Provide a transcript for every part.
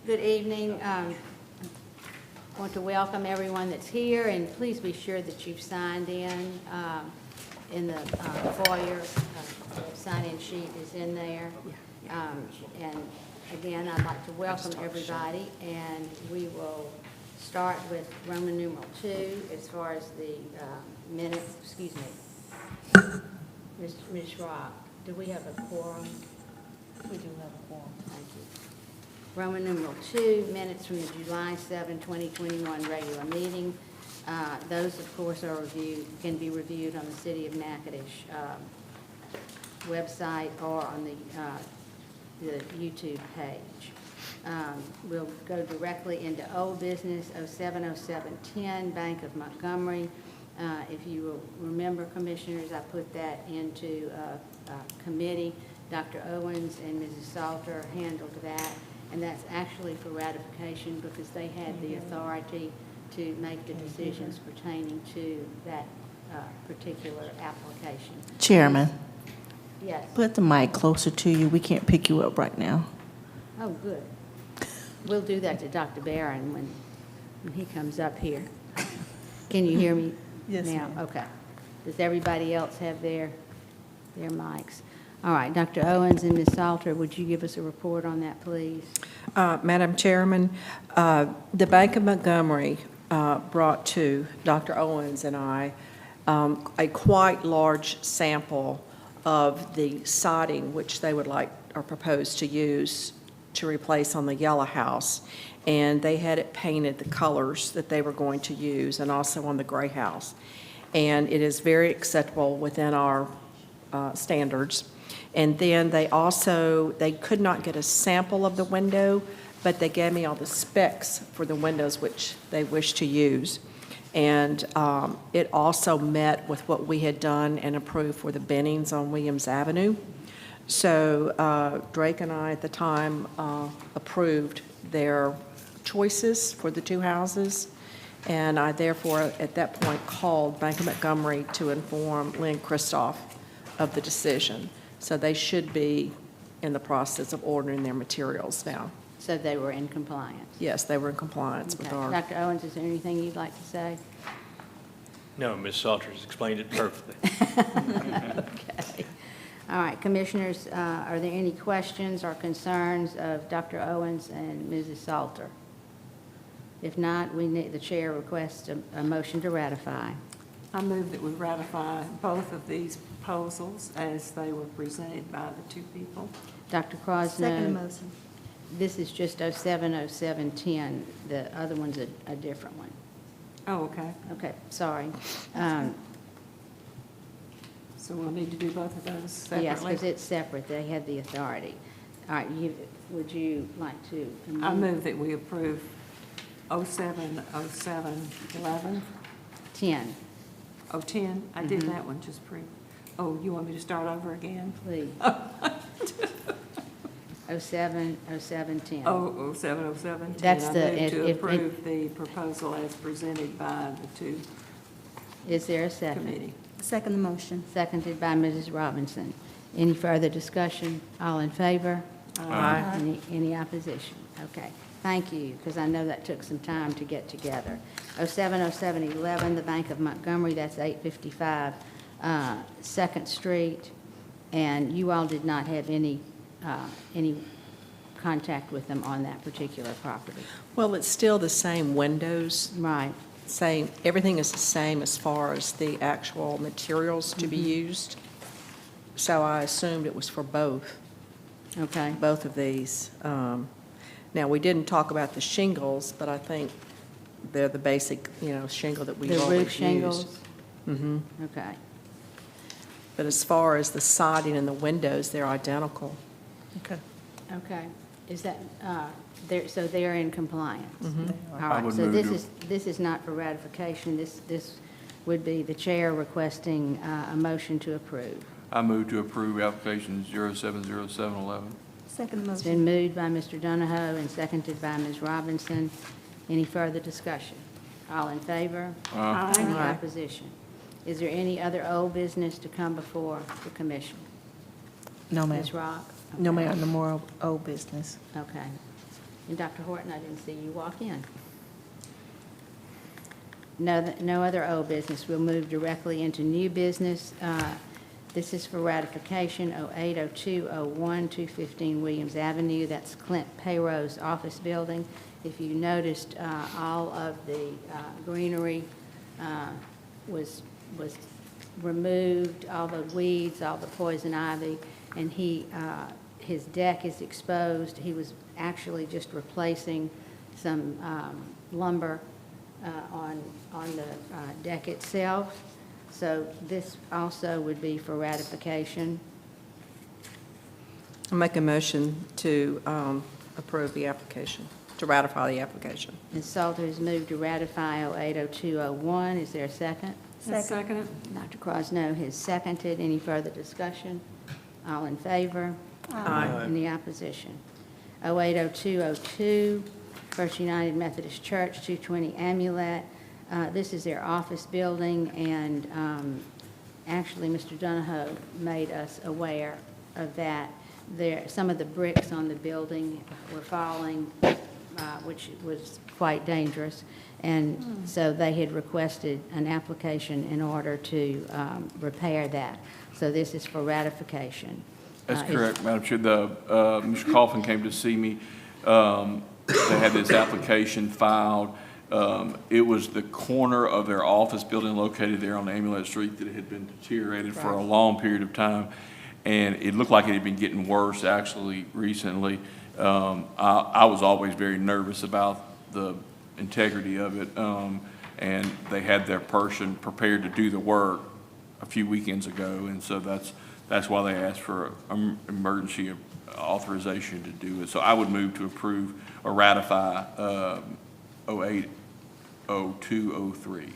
Good evening. I want to welcome everyone that's here, and please be sure that you've signed in the foyer. The sign-in sheet is in there. And again, I'd like to welcome everybody, and we will start with Roman numeral 2 as far as the minutes. Excuse me. Ms. Rock, do we have a quorum? We do have a quorum. Thank you. Roman numeral 2, minutes from the July 7, 2021 regular meeting. Those, of course, can be reviewed on the City of Natchitoches website or on the YouTube page. We'll go directly into old business, 070710, Bank of Montgomery. If you will remember, Commissioners, I put that into a committee. Dr. Owens and Mrs. Salter handled that, and that's actually for ratification because they had the authority to make the decisions pertaining to that particular application. Chairman. Yes. Put the mic closer to you. We can't pick you up right now. Oh, good. We'll do that to Dr. Barron when he comes up here. Can you hear me? Yes, now? ma'am. Okay. Does everybody else have their mics? All right, Dr. Owens and Ms. Salter, would you give us a report on that, please? Madam Chairman, the Bank of Montgomery brought to Dr. Owens and I a quite large sample of the siding which they would like or propose to use to replace on the yellow house. And they had it painted the colors that they were going to use, and also on the gray house. And it is very acceptable within our standards. And then they could not get a sample of the window, but they gave me all the specs for the windows which they wish to use. And it also met with what we had done and approved for the Bennings on Williams Avenue. So Drake and I at the time approved their choices for the two houses. And I therefore at that point called Bank of Montgomery to inform Lynn Kristoff of the decision. So they should be in the process of ordering their materials now. So they were in compliance? Yes, they were in compliance with our... Dr. Owens, is there anything you'd like to say? No, Ms. Salters explained it perfectly. Okay. All right, Commissioners, are there any questions or concerns of Dr. Owens and Mrs. Salter? If not, the Chair requests a motion to ratify. I move that we ratify both of these proposals as they were presented by the two people. Dr. Crosno. Second motion. This is just 070710. The other one's a different one. Oh, okay. Okay, sorry. So we'll need to do both of those separately? Yes, because it's separate. They had the authority. All right, would you like to amend? I move that we approve 070711. 10, Oh, 10? I did that one just Oh, you want me to start over again? please. 070710. Oh, 070710. That's I the- move to if- approve the proposal as presented by the two Is there a second? committee. Second the motion. Seconded by Mrs. Robinson. Any further discussion? All in favor? Aye. Any opposition? Okay, thank you, because I know that took some time to get together. 070711, the Bank of Montgomery, that's 855 2nd Street, and you all did not have any contact with them on that particular property. Well, it's still the same windows. Right. Everything is the same as far as the actual materials to be used. So I assumed it was for both Okay. of these. Now, we didn't talk about the shingles, but I think they're the basic, shingle that we've The always roof used. shingles? Mm-hmm. Okay. But as far as the siding and the windows, they're identical. Okay. Okay. Is that, so they're in compliance? All I right, would so move this is not for ratification. This would be the chair requesting a motion to approve. I move to approve application 070711. Second It's motion. been moved by Mr. Donahoe and seconded by Ms. Robinson. Any further discussion? All in favor? Any Aye. opposition? Is there any other old business to come before the commission? No, ma'am. Ms. Rock? No, ma'am, no more old business. Okay. And Dr. Horton, I didn't see you walk in. No other old business. We'll move directly into new business. This is for ratification, 080201, 215 Williams Avenue. That's Clint Payro's office building. If you noticed, all of the greenery was removed, all the weeds, all the poison ivy, and his deck is exposed. He was actually just replacing some lumber on the deck itself. So this also would be for ratification. I'll make a motion to approve the application, to ratify the application. Ms. Salter has moved to ratify 080201. Is there a second? Second. Dr. Crosno has seconded. Any further discussion? All in favor? Aye. Any opposition? 080202, First United Methodist Church, 220 Amulet. This is their office building, and actually, Mr. Donahoe made us aware of that. Some of the bricks on the building were falling, which was quite dangerous, and so they had requested an application in order to repair that. So this is for ratification. That's correct, Madam Chair. Mr. Coffin came to see me. They had this application filed. It was the corner of their office building located there on Amulet Street that had been deteriorated for a long period of time. And it looked like it had been getting worse actually recently. I was always very nervous about the integrity of it. And they had their person prepared to do the work a few weekends ago. And so that's why they asked for emergency authorization to do it. So I would move to approve or ratify 080203.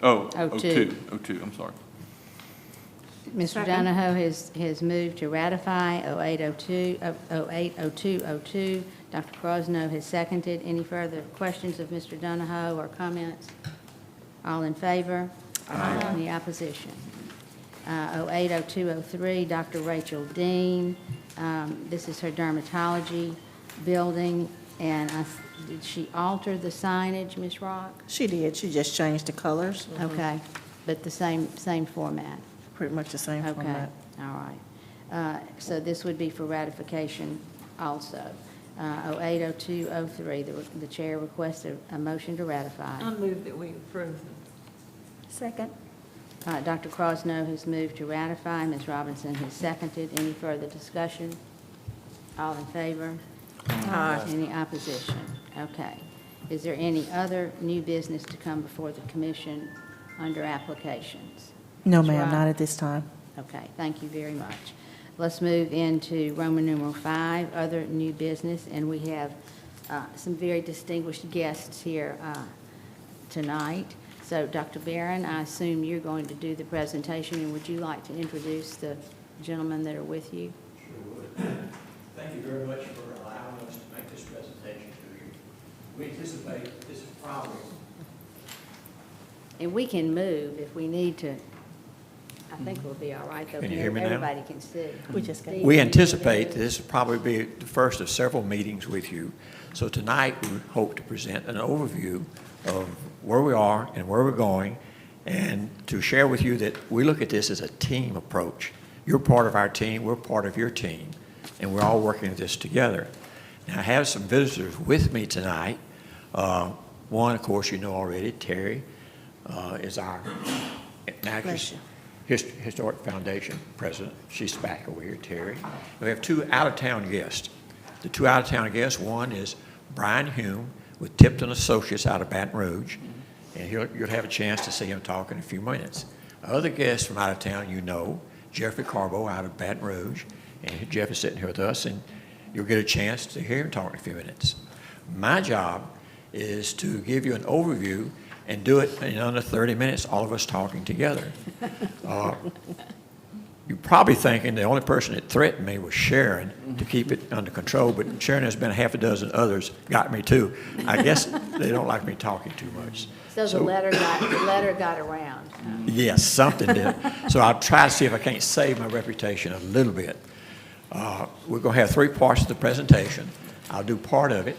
Oh, 02, I'm sorry. Mr. Second. Donahoe has moved to ratify 080202. Dr. Crosno has seconded. Any further questions of Mr. Donahoe or comments? All in favor? Aye. Any opposition? 080203, Dr. Rachel Dean. This is her dermatology building, and did she alter the signage, Ms. Rock? She did. She just changed the colors. Okay, but the same format? Pretty much the same Okay, format. all right. So this would be for ratification also. 080203, the chair requests a motion to ratify. I move that we approve them. Second. Dr. Crosno has moved to ratify. Ms. Robinson has seconded. Any further discussion? All in favor? Aye. Any opposition? Okay. Is there any other new business to come before the commission under applications? No, Ms. ma'am, Robb? not at this time. Okay, thank you very much. Let's move into Roman numeral 5, other new business, and we have some very distinguished guests here tonight. So, Dr. Barron, I assume you're going to do the presentation, and would you like to introduce the gentlemen that are with you? Sure would. Thank you very much for allowing us to make this presentation to you. We anticipate this is probably. And we can move if we need to. I think we'll be all right, though. Can you hear me now? Everybody can see. We just got- We anticipate that this will probably be the first of several meetings with you. So tonight, we hope to present an overview of where we are and where we're going, and to share with you that we look at this as a team approach. You're part of our team, we're part of your team, and we're all working at this together. Now, I have some visitors with me tonight. One, of course, you know already, Terry is our Natchitoches Historic Foundation president. She's back over here, Terry. We have two out-of-town guests. The two out-of-town guests, one is Brian Hume with Tipton Associates out of Baton Rouge, and you'll have a chance to see him talk in a few minutes. Other guests from out of town, you know, Jeffrey Carbo out of Baton Rouge, and Jeff is sitting here with us, and you'll get a chance to hear him talk in a few minutes. My job is to give you an overview and do it in under 30 minutes, all of us talking together. You're probably thinking the only person that threatened me was Sharon to keep it under control, but Sharon has been half a dozen others got me too. I guess they don't like me talking too much. So the letter got around. Yes, something did. So I'll try to see if I can't save my reputation a little bit. We're going to have three parts of the presentation. I'll do part of it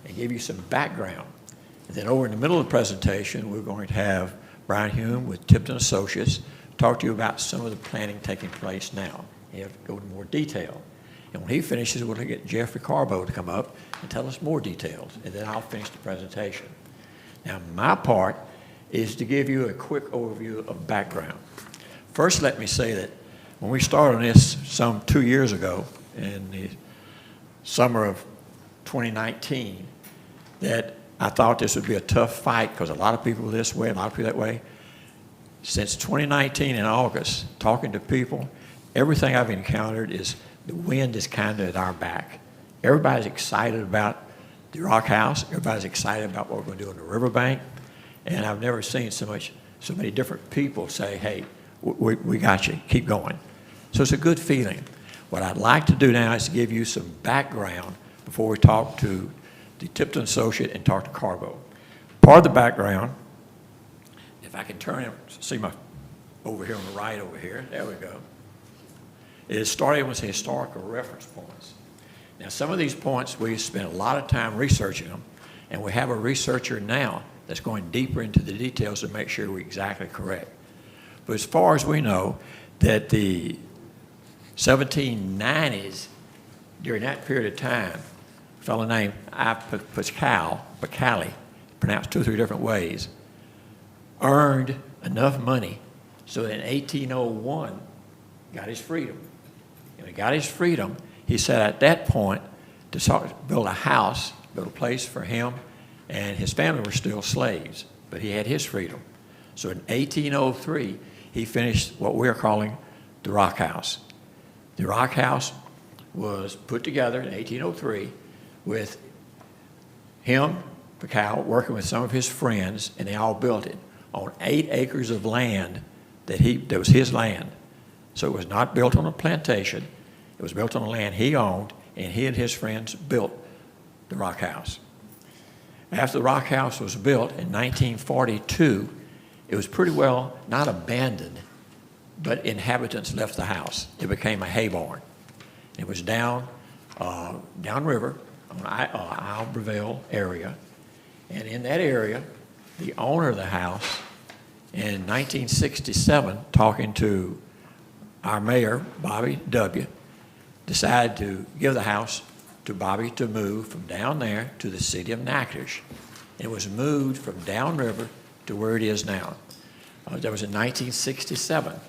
and give you some background. And then over in the middle of the presentation, we're going to have Brian Hume with Tipton Associates talk to you about some of the planning taking place now. He'll go into more detail. And when he finishes, we'll get Jeffrey Carbo to come up and tell us more details, and then I'll finish the presentation. Now, my part is to give you a quick overview of background. First, let me say that when we started on this some 2 years ago, in the summer of 2019, that I thought this would be a tough fight because a lot of people were this way, a lot of people that way. Since 2019 in August, talking to people, everything I've encountered is the wind is kind of at our back. Everybody's excited about the Rock House. Everybody's excited about what we're going to do on the riverbank. And I've never seen so many different people say, hey, we got you, keep going. So it's a good feeling. What I'd like to do now is to give you some background before we talk to the Tipton Associate and talk to Carbo. Part of the background, if I can turn it, see my, over here on the right over here, there we go. It started with historical reference points. Now, some of these points, we spent a lot of time researching them, and we have a researcher now that's going deeper into the details to make sure we're exactly correct. But as far as we know, that the 1790s, during that period of time, a fellow named Pacali, pronounced 2 or 3 different ways, earned enough money so that in 1801, got his freedom. And he got his freedom, he said at that point to build a house, build a place for him, and his family were still slaves, but he had his freedom. So in 1803, he finished what we're calling the Rock House. The Rock House was put together in 1803 with him, Pacal, working with some of his friends, and they all built it on 8 acres of land that was his land. So it was not built on a plantation. It was built on the land he owned, and he and his friends built the Rock House. After the Rock House was built in 1942, it was pretty well not abandoned, but inhabitants left the house. It became a hay barn. It was downriver on Albertville area, and in that area, the owner of the house in 1967, talking to our mayor, Bobby W., decided to give the house to Bobby to move from down there to the city of Natchitoches. It was moved from downriver to where it is now. That was in 1967.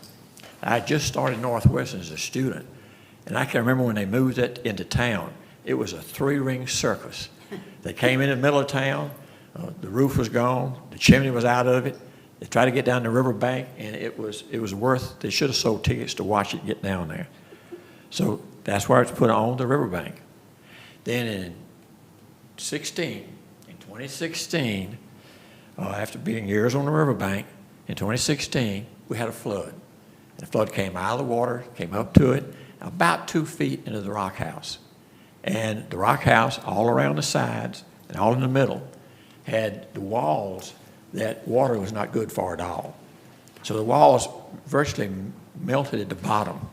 I had just started Northwestern as a student, and I can remember when they moved it into town, it was a 3-ring circus. They came in the middle of town, the roof was gone, the chimney was out of it. They tried to get down the riverbank, and it was worth, they should have sold tickets to watch it get down there. So that's why it's put on the riverbank. Then in 2016, after being years on the riverbank, in 2016, we had a flood. And the flood came out of the water, came up to it, about 2 feet into the Rock House. And the Rock House, all around the sides and all in the middle, had the walls that water was not good for at all. So the walls virtually melted at the bottom.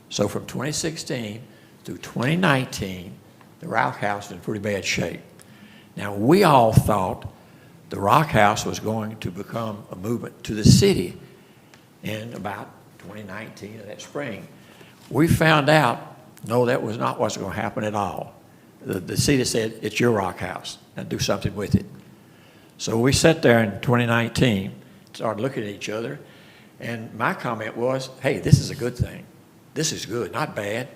So from 2016 through 2019, the Rock House was in pretty bad shape. Now, we all thought the Rock House was going to become a movement to the city in about 2019 of that spring. We found out, no, that was not what's going to happen at all. The city said, it's your Rock House, now do something with it. So we sat there in 2019, started looking at each other, and my comment was, hey, this is a good thing. This is good, not bad.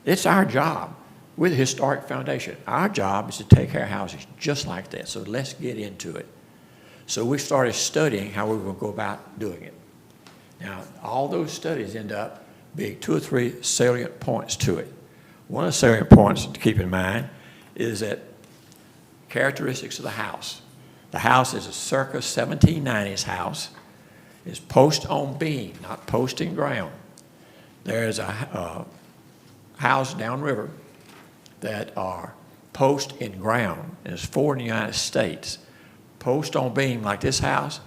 It's our job. We're the Historic Foundation. Our job is to take care of houses just like that, so let's get into it. So we started studying how we were going to go about doing it. Now, all those studies end up being 2 or 3 salient points to it. One of the salient points to keep in mind is that characteristics of the house. The house is a circa 1790s house. It's post on beam, not post in ground. There's a house downriver that are post in ground. There's 4 in the United States. Post on beam like this house,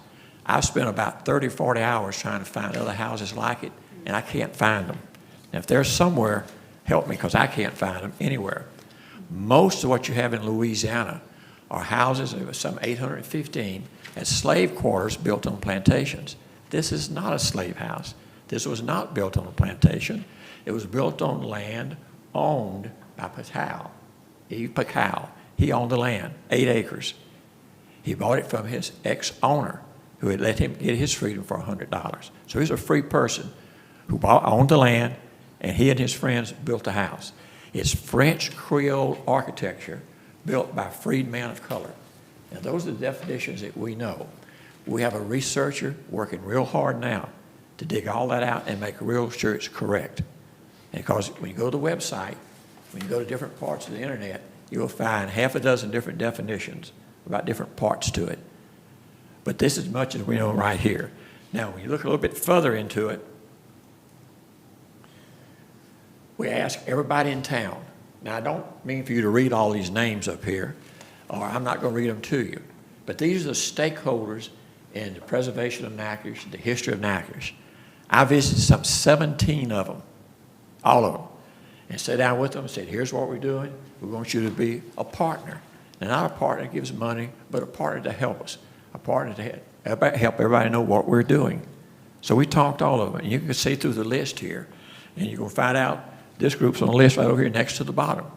I've spent about 30, 40 hours trying to find other houses like it, and I can't find them. Now, if they're somewhere, help me, because I can't find them anywhere. Most of what you have in Louisiana are houses, there were some 815, as slave quarters built on plantations. This is not a slave house. This was not built on a plantation. It was built on land owned by Patel, Eve Pacal. He owned the land, 8 acres. He bought it from his ex-owner, who had let him get his freedom for $100. So he's a free person who owned the land, and he and his friends built the house. It's French Creole architecture built by freed men of color. Now, those are the definitions that we know. We have a researcher working real hard now to dig all that out and make real sure it's correct. And because when you go to the website, when you go to different parts of the internet, you'll find half a dozen different definitions about different parts to it. But this is as much as we know right here. Now, when you look a little bit further into it, we ask everybody in town. Now, I don't mean for you to read all these names up here, or I'm not going to read them to you. But these are the stakeholders in the preservation of Natchitoches, the history of Natchitoches. I visited some 17 of them, all of them, and sat down with them and said, here's what we're doing. We want you to be a partner. And not a partner that gives money, but a partner to help us, a partner to help everybody know what we're doing. So we talked to all of them. And you can see through the list here, and you're going to find out this group's on the list right over here next to the bottom.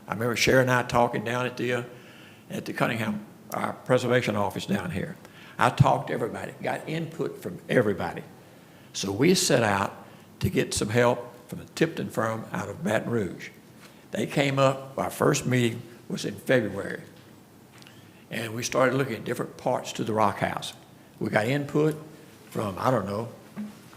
I remember Sharon and I talking down at the Cunningham, our preservation office down here. I talked to everybody, got input from everybody. So we set out to get some help from the Tipton firm out of Baton Rouge. They came up, our first meeting was in February. And we started looking at different parts to the rock house. We got input from, I don't know,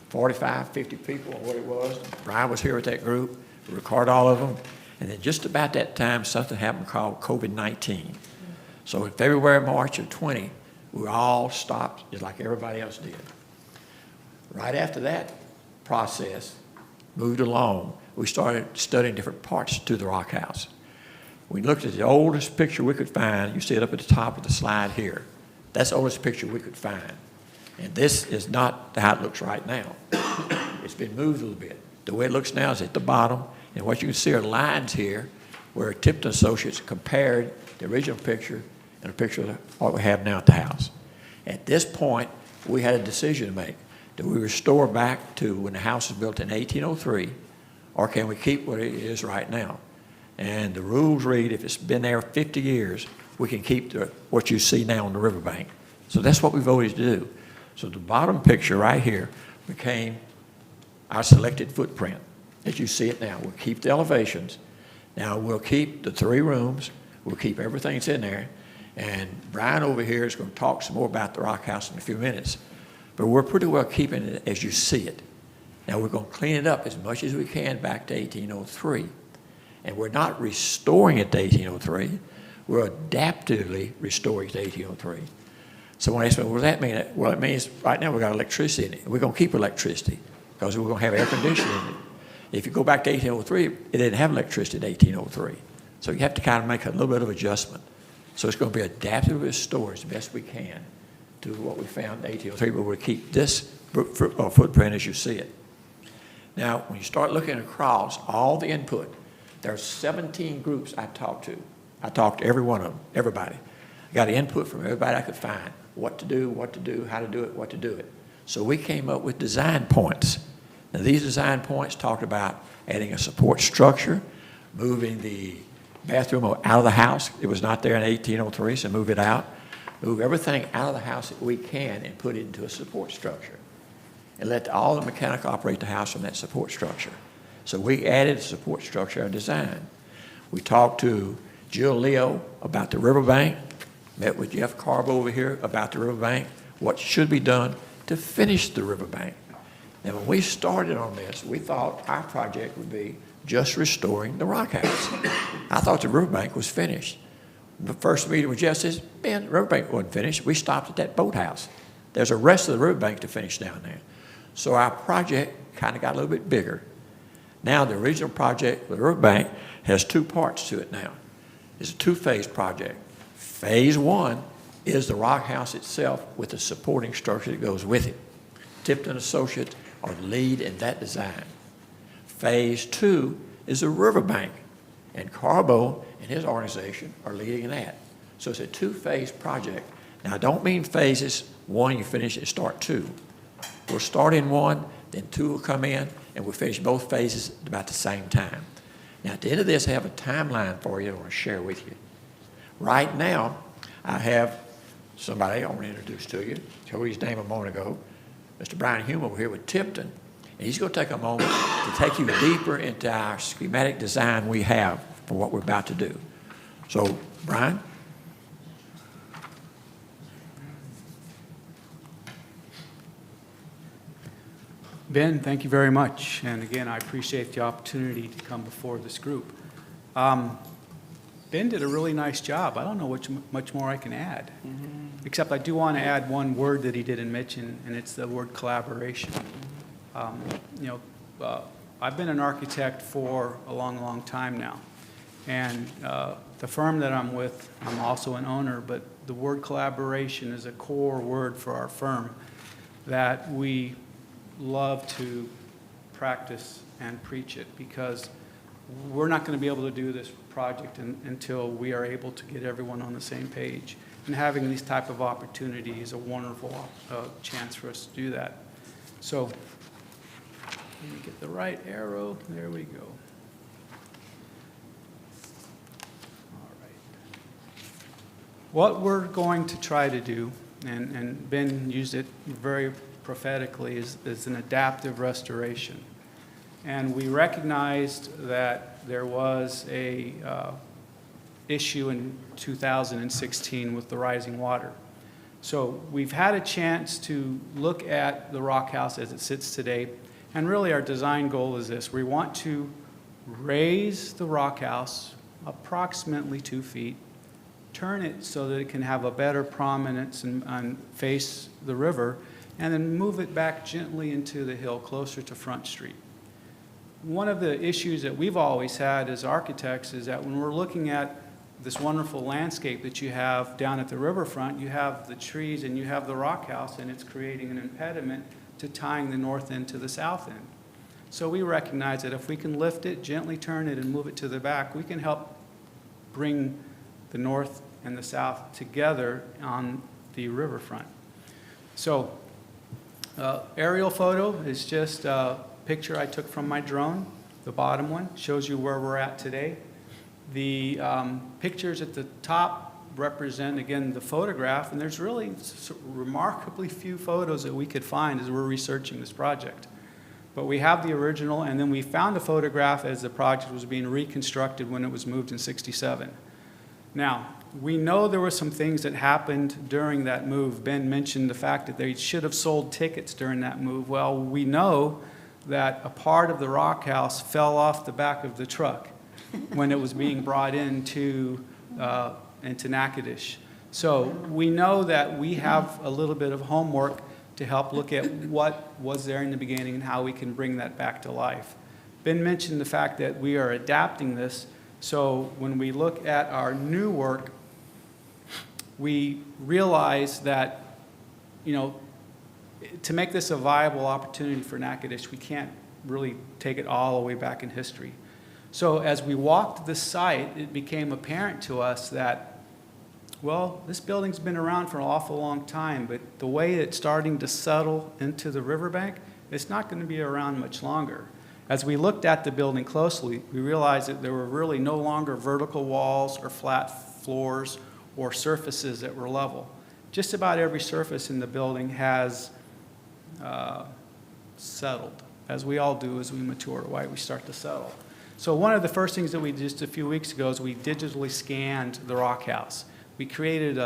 45, 50 people on what it was. Brian was here with that group. We recorded all of them. And then just about that time, something happened called COVID-19. So in February, March of 20, we all stopped just like everybody else did. Right after that process moved along, we started studying different parts to the rock house. We looked at the oldest picture we could find. You see it up at the top of the slide here. That's the oldest picture we could find. And this is not how it looks right now. It's been moved a little bit. The way it looks now is at the bottom, and what you can see are lines here where Tipton Associates compared the original picture and a picture of what we have now at the house. At this point, we had a decision to make. Do we restore back to when the house was built in 1803, or can we keep what it is right now? And the rules read, if it's been there 50 years, we can keep what you see now on the riverbank. So that's what we voted to do. So the bottom picture right here became our selected footprint. As you see it now, we'll keep the elevations. Now we'll keep the 3 rooms. We'll keep everything that's in there. And Brian over here is going to talk some more about the rock house in a few minutes. But we're pretty well keeping it as you see it. Now we're going to clean it up as much as we can back to 1803. And we're not restoring it to 1803. We're adaptively restoring it to 1803. So when I say, what does that mean? Well, it means right now we've got electricity in it. We're going to keep electricity because we're going to have air conditioning in it. If you go back to 1803, it didn't have electricity in 1803. So you have to kind of make a little bit of adjustment. So it's going to be adaptively restored as best we can to what we found in 1803, but we'll keep this footprint as you see it. Now, when you start looking across all the input, there are 17 groups I talked to. I talked to every one of them, everybody. I got input from everybody I could find, what to do, how to do it, what to do it. So we came up with design points. Now, these design points talked about adding a support structure, moving the bathroom out of the house. It was not there in 1803, so move it out. Move everything out of the house that we can and put it into a support structure. And let all the mechanics operate the house from that support structure. So we added a support structure and design. We talked to Jill Leo about the riverbank, met with Jeff Carbo over here about the riverbank, what should be done to finish the riverbank. Now, when we started on this, we thought our project would be just restoring the rock house. I thought the riverbank was finished. The first meeting with Jeff says, man, the riverbank wasn't finished. We stopped at that boathouse. There's a rest of the riverbank to finish down there. So our project kind of got a little bit bigger. Now the original project for the riverbank has 2 parts to it now. It's a 2-phase project. Phase 1 is the rock house itself with the supporting structure that goes with it. Tipton Associates are the lead in that design. Phase 2 is the riverbank. And Carbo and his organization are leading that. So it's a two-phase project. Now, I don't mean phases, one you finish and start two. We'll start in one, then two will come in, and we'll finish both phases at about the same time. Now, at the end of this, I have a timeline for you I want to share with you. Right now, I have somebody I want to introduce to you. Told you his name a moment ago. Mr. Brian Hume over here with Tipton. And he's going to take a moment to take you deeper into our schematic design we have for what we're about to do. So, Brian? Ben, thank you very much. And again, I appreciate the opportunity to come before this group. Ben did a really nice job. I don't know much more I can add, except I do want to add one word that he didn't mention, and it's the word collaboration. I've been an architect for a long, long time now. And the firm that I'm with, I'm also an owner, but the word collaboration is a core word for our firm that we love to practice and preach it, because we're not going to be able to do this project until we are able to get everyone on the same page. And having these type of opportunities is a wonderful chance for us to do that. So let me get the right arrow. There we go. All right. What we're going to try to do, and Ben used it very prophetically, is an adaptive restoration. And we recognized that there was a issue in 2016 with the rising water. So we've had a chance to look at the rock house as it sits today, and really our design goal is this. We want to raise the rock house approximately 2 feet, turn it so that it can have a better prominence and face the river, and then move it back gently into the hill closer to Front Street. One of the issues that we've always had as architects is that when we're looking at this wonderful landscape that you have down at the riverfront, you have the trees and you have the rock house, and it's creating an impediment to tying the north end to the south end. So we recognize that if we can lift it, gently turn it, and move it to the back, we can help bring the north and the south together on the riverfront. So aerial photo is just a picture I took from my drone. The bottom one shows you where we're at today. The pictures at the top represent, again, the photograph, and there's really remarkably few photos that we could find as we're researching this project. But we have the original, and then we found a photograph as the project was being reconstructed when it was moved in '67. Now, we know there were some things that happened during that move. Ben mentioned the fact that they should have sold tickets during that move. Well, we know that a part of the rock house fell off the back of the truck when it was being brought into Natchitoches. So we know that we have a little bit of homework to help look at what was there in the beginning and how we can bring that back to life. Ben mentioned the fact that we are adapting this, so when we look at our new work, we realize that, to make this a viable opportunity for Natchitoches, we can't really take it all the way back in history. So as we walked the site, it became apparent to us that, well, this building's been around for an awful long time, but the way it's starting to settle into the riverbank, it's not going to be around much longer. As we looked at the building closely, we realized that there were really no longer vertical walls or flat floors or surfaces that were level. Just about every surface in the building has settled, as we all do as we mature, right? We start to settle. So one of the first things that we did just a few weeks ago is we digitally scanned the rock house. We created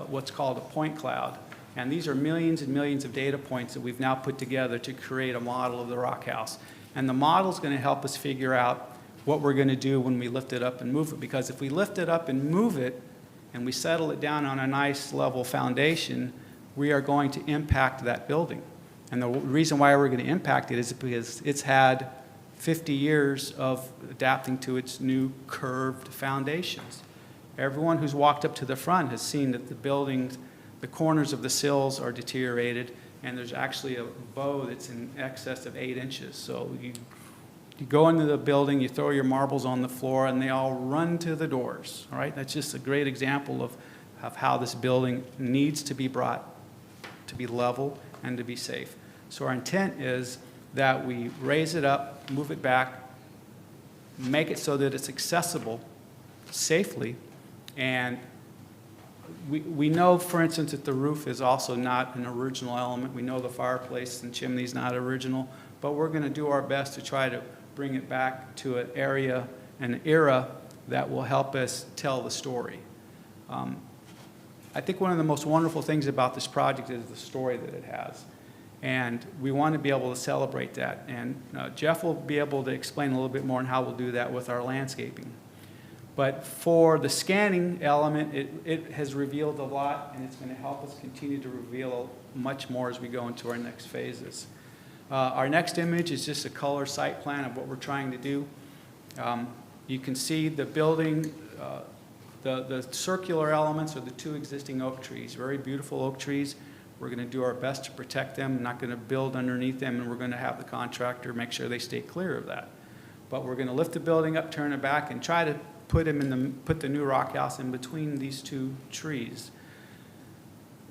what's called a point cloud, and these are millions and millions of data points that we've now put together to create a model of the rock house. And the model is going to help us figure out what we're going to do when we lift it up and move it, because if we lift it up and move it and we settle it down on a nice level foundation, we are going to impact that building. And the reason why we're going to impact it is because it's had 50 years of adapting to its new curved foundations. Everyone who's walked up to the front has seen that the buildings, the corners of the sills are deteriorated, and there's actually a bow that's in excess of 8 inches. So You go into the building, you throw your marbles on the floor, and they all run to the doors, all right? That's just a great example of how this building needs to be brought to be level and to be safe. So our intent is that we raise it up, move it back, make it so that it's accessible safely, and we know, for instance, that the roof is also not an original element. We know the fireplace and chimney is not original, but we're going to do our best to try to bring it back to an area, an era that will help us tell the story. I think one of the most wonderful things about this project is the story that it has. And we want to be able to celebrate that. And Jeff will be able to explain a little bit more on how we'll do that with our landscaping. But for the scanning element, it has revealed a lot, and it's going to help us continue to reveal much more as we go into our next phases. Our next image is just a color site plan of what we're trying to do. You can see the building, the circular elements are the two existing oak trees, very beautiful oak trees. We're going to do our best to protect them. I'm not going to build underneath them, and we're going to have the contractor make sure they stay clear of that. But we're going to lift the building up, turn it back, and try to put the new rock house in between these two trees.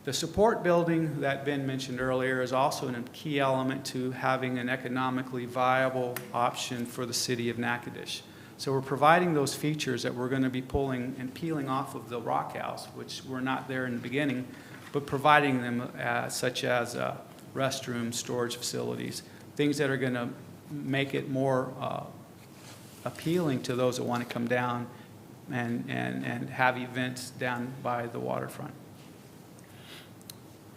The support building that Ben mentioned earlier is also a key element to having an economically viable option for the city of Natchitoches. So we're providing those features that we're going to be pulling and peeling off of the rock house, which were not there in the beginning, but providing them such as restrooms, storage facilities, things that are going to make it more appealing to those that want to come down and have events down by the waterfront.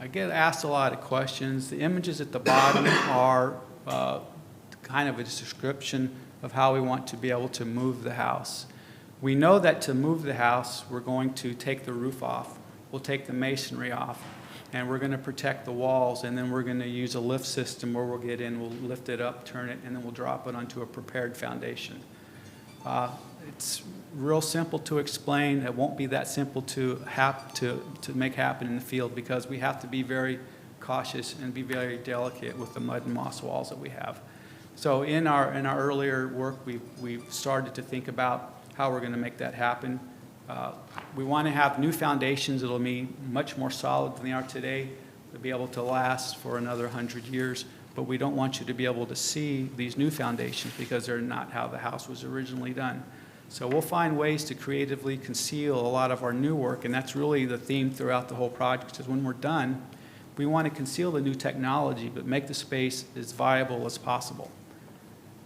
I get asked a lot of questions. The images at the bottom are kind of a description of how we want to be able to move the house. We know that to move the house, we're going to take the roof off, we'll take the masonry off, and we're going to protect the walls, and then we're going to use a lift system where we'll get in, we'll lift it up, turn it, and then we'll drop it onto a prepared foundation. It's real simple to explain. It won't be that simple to make happen in the field, because we have to be very cautious and be very delicate with the mud and moss walls that we have. So in our earlier work, we've started to think about how we're going to make that happen. We want to have new foundations that'll be much more solid than they are today, to be able to last for another 100 years. But we don't want you to be able to see these new foundations, because they're not how the house was originally done. So we'll find ways to creatively conceal a lot of our new work, and that's really the theme throughout the whole project, is when we're done, we want to conceal the new technology, but make the space as viable as possible.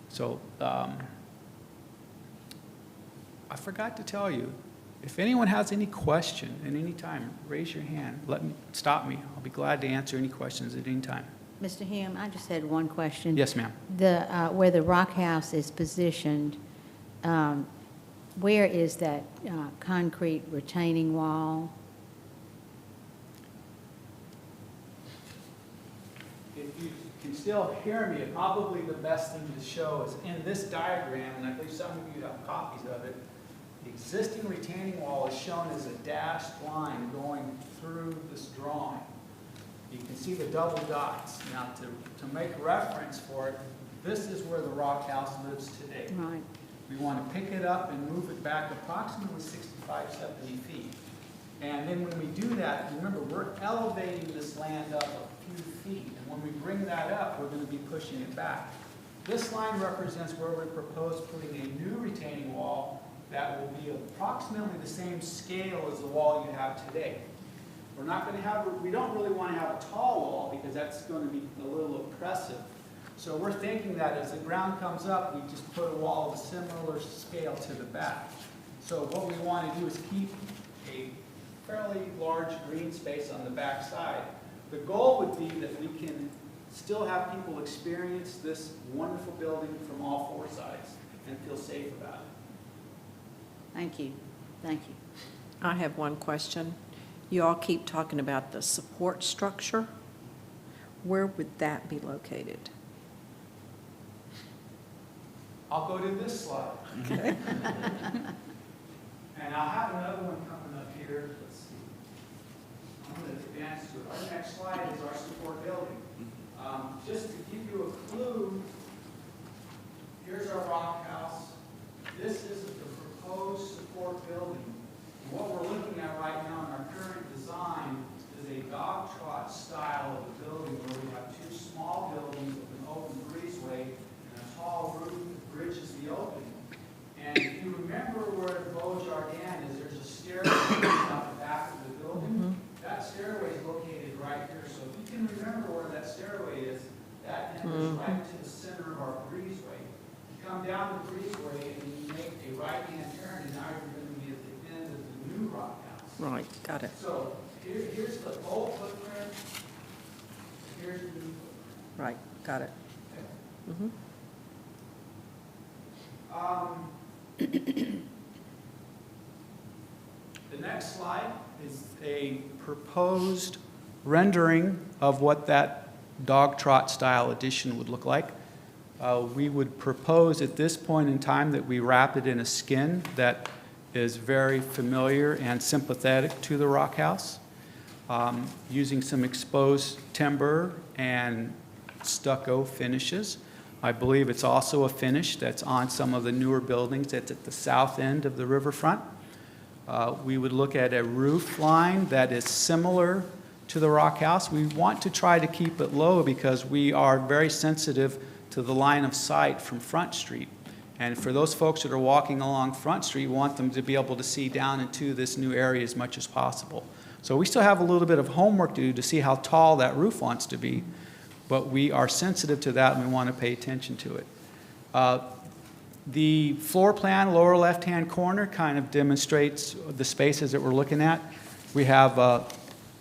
So I forgot to tell you, if anyone has any question at any time, raise your hand. Stop me. I'll be glad to answer any questions at any time. Mr. Hume, I just had one question. Yes, ma'am. Where the rock house is positioned, where is that concrete retaining wall? If you can still hear me, probably the best thing to show is in this diagram, and I believe some of you have copies of it. The existing retaining wall is shown as a dashed line going through this drawing. You can see the double dots. Now, to make reference for it, this is where the rock house lives today. Right. We want to pick it up and move it back approximately 65, 70 feet. And then when we do that, remember, we're elevating this land up a few feet. And when we bring that up, we're going to be pushing it back. This line represents where we propose putting a new retaining wall that will be approximately the same scale as the wall you have today. We're not going to have, we don't really want to have a tall wall, because that's going to be a little oppressive. So we're thinking that as the ground comes up, we just put a wall of a similar scale to the back. So what we want to do is keep a fairly large green space on the back side. The goal would be that we can still have people experience this wonderful building from all four sides and feel safe about it. Thank you. Thank you. I have one question. You all keep talking about the support structure. Where would that be located? I'll go to this slide. Okay. And I'll have another one coming up here. Let's see. I'm going to advance to it. Our next slide is our support building. Just to give you a clue, here's our the center of our breezeway. You come down the breezeway and you make a right-hand turn, and now you're going to be at the end of the new rock house. Right, got it. So here's the old footprint, here's the new footprint. Right, got it. Mhm. The next slide is a proposed rendering of what that dog trot style addition would look like. We would propose at this point in time that we wrap it in a skin that is very familiar and sympathetic to the rock house, using some exposed timber and stucco finishes. I believe it's also a finish that's on some of the newer buildings that's at the south end of the riverfront. We would look at a roof line that is similar to the rock house. We want to try to keep it low because we are very sensitive to the line of sight from Front Street. And for those folks that are walking along Front Street, we want them to be able to see down into this new area as much as possible. So we still have a little bit of homework to do to see how tall that roof wants to be, but we are sensitive to that and we want to pay attention to it. The floor plan, lower left-hand corner, kind of demonstrates the spaces that we're looking at. We have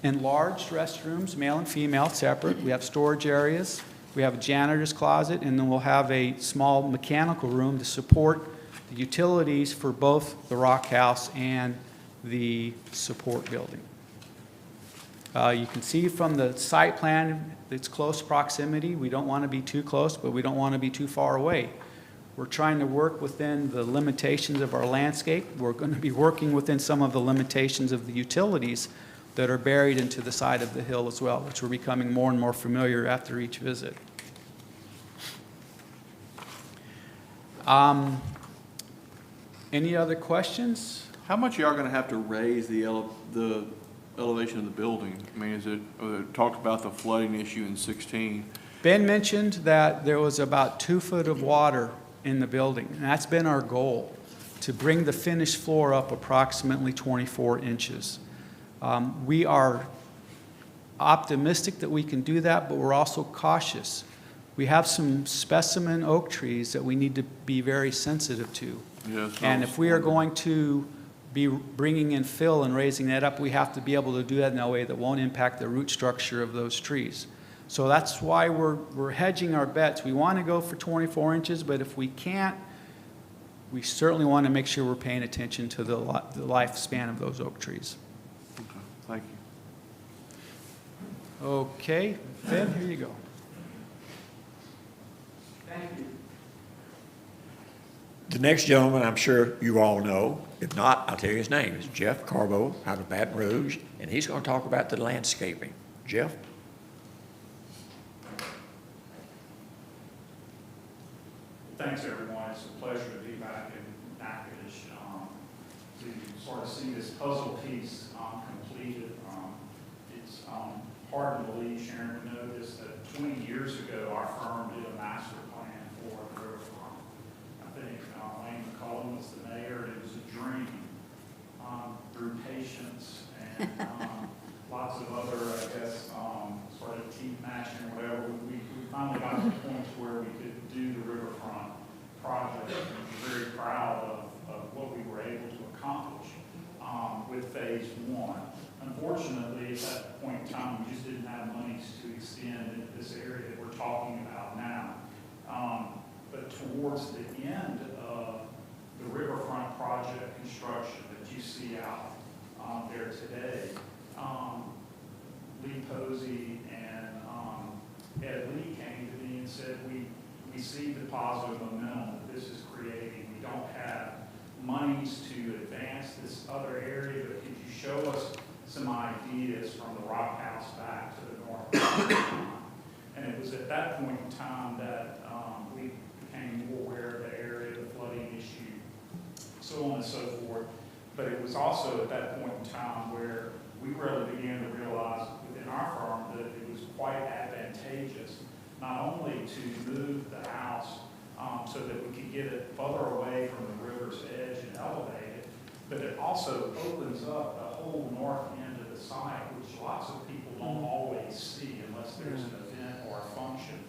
enlarged restrooms, male and female, separate. We have storage areas. We have a janitor's closet, and then we'll have a small mechanical room to support the utilities for both the rock house and the support building. You can see from the site plan, it's close proximity. We don't want to be too close, but we don't want to be too far away. We're trying to work within the limitations of our landscape. We're going to be working within some of the limitations of the utilities that are buried into the side of the hill as well, which we're becoming more and more familiar after each visit. Any other questions? How much y'all gonna have to raise the elevation of the building? I mean, talked about the flooding issue in 16. Ben mentioned that there was about 2 foot of water in the building, and that's been our goal, to bring the finished floor up approximately 24 inches. We are optimistic that we can do that, but we're also cautious. We have some specimen oak trees that we need to be very sensitive to. Yes. And if we are going to be bringing in fill and raising that up, we have to be able to do that in a way that won't impact the root structure of those trees. So that's why we're hedging our bets. We want to go for 24 inches, but if we can't, we certainly want to make sure we're paying attention to the lifespan of those oak trees. Okay, thank you. Okay, Ben, here you go. Thank you. The next gentleman, I'm sure you all know. If not, I'll tell you his name. It's Jeff Carbo out of Baton Rouge, and he's going to talk about the landscaping. Jeff? Thanks, everyone. It's a pleasure to be back in Natchitoches to sort of see this puzzle piece completed. It's hard to believe, Sharon, to know this, that 20 years ago our firm did a master plan for the riverfront. I think Wayne McCollum was the mayor, and it was a dream through patience and lots of other, I guess, sort of teeth gnashing or whatever. We finally got to the point where we could do the riverfront project, and we're very proud of what we were able to accomplish with phase 1. Unfortunately, at that point in time, we just didn't have monies to extend into this area that we're talking about now. But towards the end of the riverfront project construction that you see out there today, Lee Posey and Ed Lee came to me and said, we see the positive momentum that this is creating. We don't have monies to advance this other area, but could you show us some ideas from the Rock House back to the north? And it was at that point in time that we became more aware of the area, the flooding issue, so on and so forth. But it was also at that point in time where we really began to realize within our firm that it was quite advantageous not only to move the house so that we could get it further away from the river's edge and elevate it, but it also opens up the whole north end of the site, which lots of people don't always see unless there's an event or a function.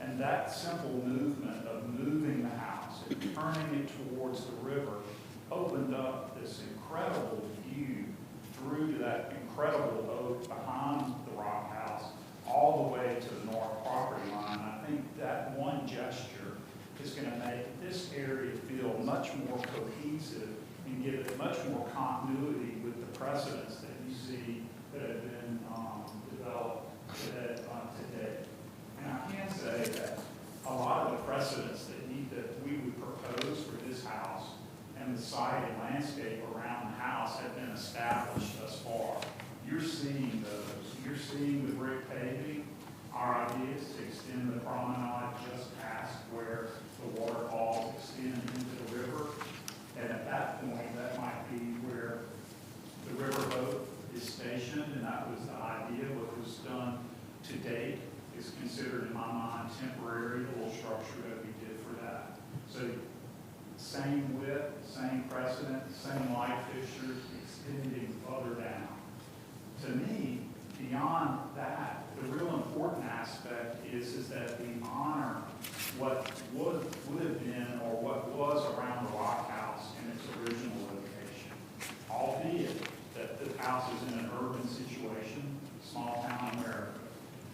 And that simple movement of moving the house and turning it towards the river opened up this incredible view through to that incredible oak behind the rock house, all the way to the north property line. I think that one gesture is going to make this area feel much more cohesive and give it much more continuity with the precedents that you see that have been developed today. And I can say that a lot of the precedents that we would propose for this house and the site and landscape around the house have been established thus far. You're seeing those. You're seeing the brick paving. Our idea is to extend the promenade just past where the waterfalls extend into the river. And at that point, that might be where the riverboat is stationed, and that was the idea. What was done to date is considered, in my mind, temporary, the little structure that we did for that. So same width, same precedent, same light fixtures, extending further down. To me, beyond that, the real important aspect is that we honor what would have been or what was around the rock house in its original location. Albeit that the house is in an urban situation, small town America.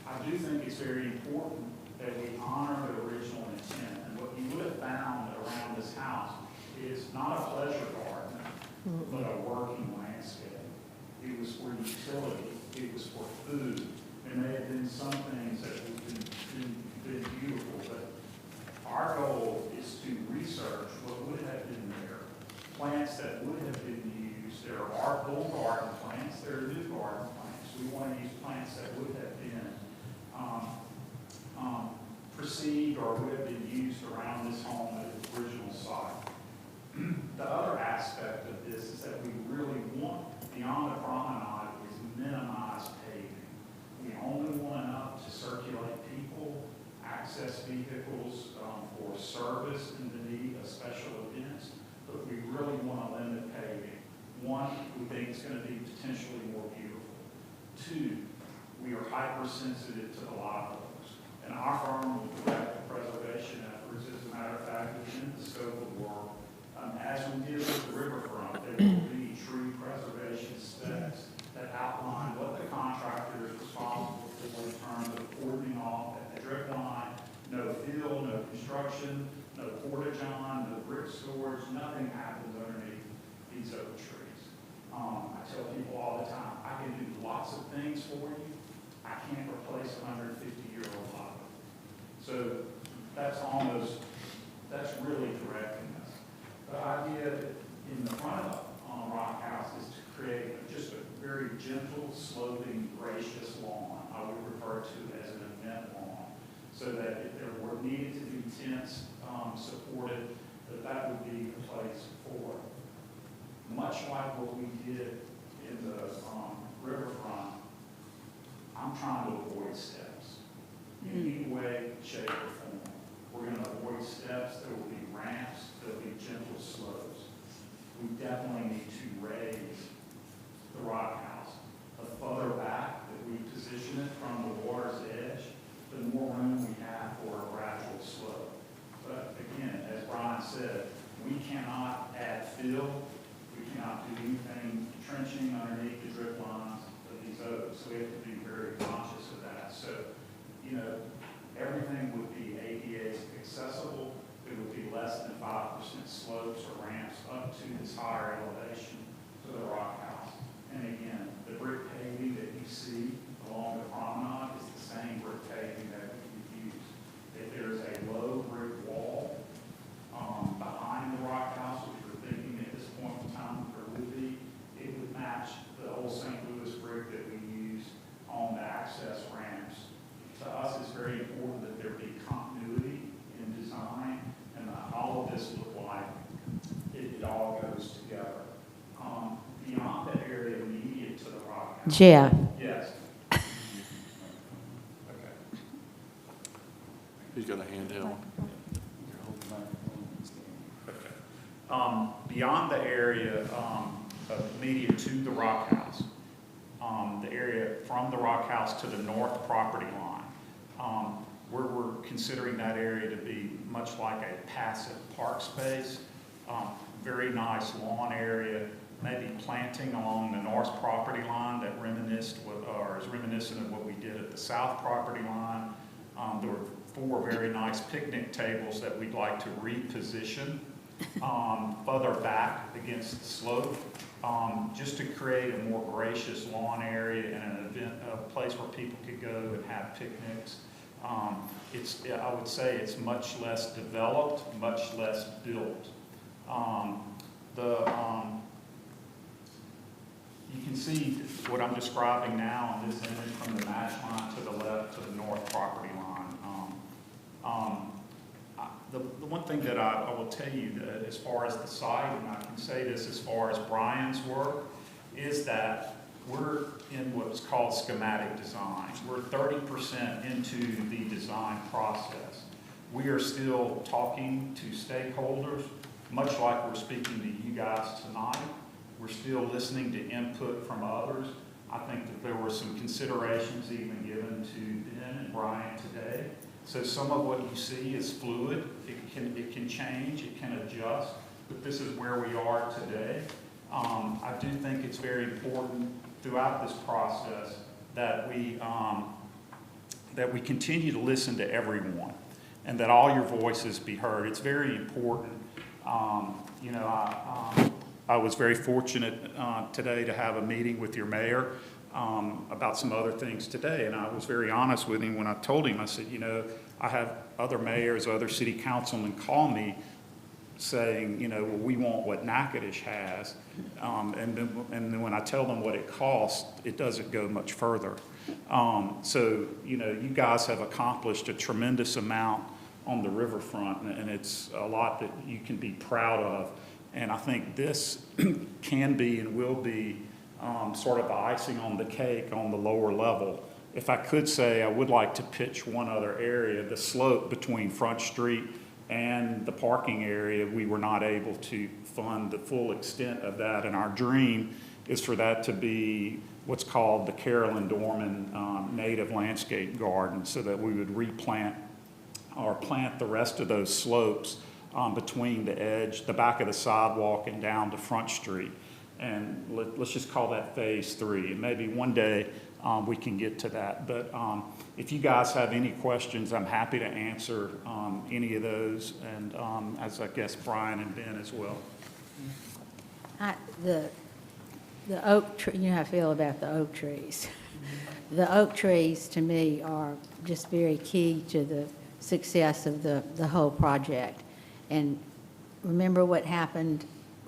I do think it's very important that we honor the original intent. And what you would have found around this house is not a pleasure garden, but a working landscape. It was for utility. It was for food. There may have been some things that have been beautiful, but our goal is to research what would have been there, plants that would have been used. There are old garden plants. There are new garden plants. We want to use plants that would have been perceived or would have been used around this home at its original site. The other aspect of this is that we really want, beyond the promenade, is minimize paving. We only want enough to circulate people, access vehicles for service in the need of special events, but we really want to limit paving. One, we think it's going to be potentially more beautiful. Two, we are hypersensitive to the livelihoods. And our firm will direct the preservation efforts. As a matter of fact, within the scope of work, as we did with the riverfront, there will be tree preservation specs that outline what the contractor is responsible for in terms of cordoning off at the drip line, no fill, no construction, no porta-john, no brick storage, nothing happens underneath these oak trees. I tell people all the time, I can do lots of things for you. I can't replace a 150-year-old lot. So that's really directing us. The idea in the front of Rock House is to create just a very gentle, sloping, gracious lawn. I would refer to it as an event lawn, so that if there were needed to be tents supported, that would be the place for it. Much like what we did in the riverfront, I'm trying to avoid steps. In any way, shape, or form. We're going to avoid steps. There will be ramps. There will be gentle slopes. We definitely need to raise the rock house. The further back that we position it from the water's edge, the more room we have for a gradual slope. But again, as Brian said, we cannot add fill. We cannot do anything trenching underneath the drip lines of these oaks. So we have to be very conscious of that. So, everything would be ADA accessible. It would be less than 5% slopes or ramps up to this higher elevation to the rock house. And again, the brick paving that you see along the promenade is the same brick paving that we would use. If there's a low brick wall behind the rock house, which we're thinking at this point in time there would be, it would match the old St. Louis brick that we use on the access ramps. To us, it's very important that there be continuity in design, and all of this look like it all goes together. Beyond the area immediate to the rock house. Jeff. Yes. He's got a handheld. Beyond the area immediate to the rock house, the area from the rock house to the north property line, we're considering that area to be much like a passive park space. Very nice lawn area, maybe planting along the north property line that is reminiscent of what we did at the south property line. There were 4 very nice picnic tables that we'd like to reposition further back against the slope, just to create a more gracious lawn area and a place where people could go and have picnics. I would say it's much less developed, much less built. You can see what I'm describing now in this image from the match line to the left to the north property line. The one thing that I will tell you that as far as the site, and I can say this as far as Brian's work, is that we're in what's called schematic design. We're 30% into the design process. We are still talking to stakeholders, much like we're speaking to you guys tonight. We're still listening to input from others. I think that there were some considerations even given to Ben and Brian today. So some of what you see is fluid. It can change, it can adjust, but this is where we are today. I do think it's very important throughout this process that we continue to listen to everyone and that all your voices be heard. It's very important. I was very fortunate today to have a meeting with your mayor about some other things today, and I was very honest with him when I told him, I said, I have other mayors, other city councilmen call me saying, well, we want what Natchitoches has, and then when I tell them what it costs, it doesn't go much further. So, you guys have accomplished a tremendous amount on the riverfront, and it's a lot that you can be proud of. And I think this can be and will be sort of the icing on the cake on the lower level. If I could say, I would like to pitch one other area, the slope between Front Street and the parking area. We were not able to fund the full extent of that, and our dream is for that to be what's called the Carolyn Dorman Native Landscape Garden, so that we would replant or plant the rest of those slopes between the back of the sidewalk and down to Front Street. And let's just call that phase 3. And maybe one day we can get to that. But if you guys have any questions, I'm happy to answer any of those, and as I guess Brian and Ben as well. The oak tree, you know how I feel about the oak trees. The oak trees, to me, are just very key to the success of the whole project. And remember what happened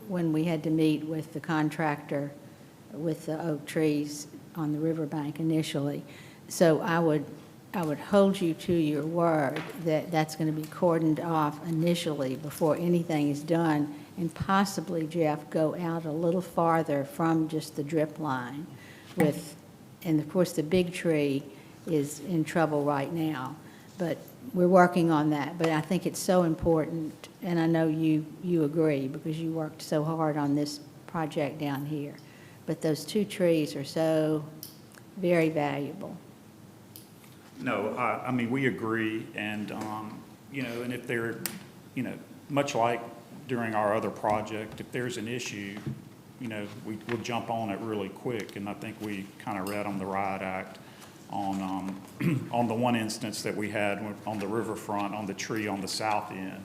when we had to meet with the contractor with the oak trees on the riverbank initially. So I would hold you to your word that that's going to be cordoned off initially before anything is done, and possibly, Jeff, go out a little farther from just the drip line and of course the big tree is in trouble right now, but we're working on that. But I think it's so important, and I know you agree because you worked so hard on this project down here. But those 2 trees are so very valuable. No, I mean, we agree, and, and if they're, much like during our other project, if there's an issue, we'll jump on it really quick, and I think we kind of read on the riot act on the one instance that we had on the riverfront, on the tree on the south end.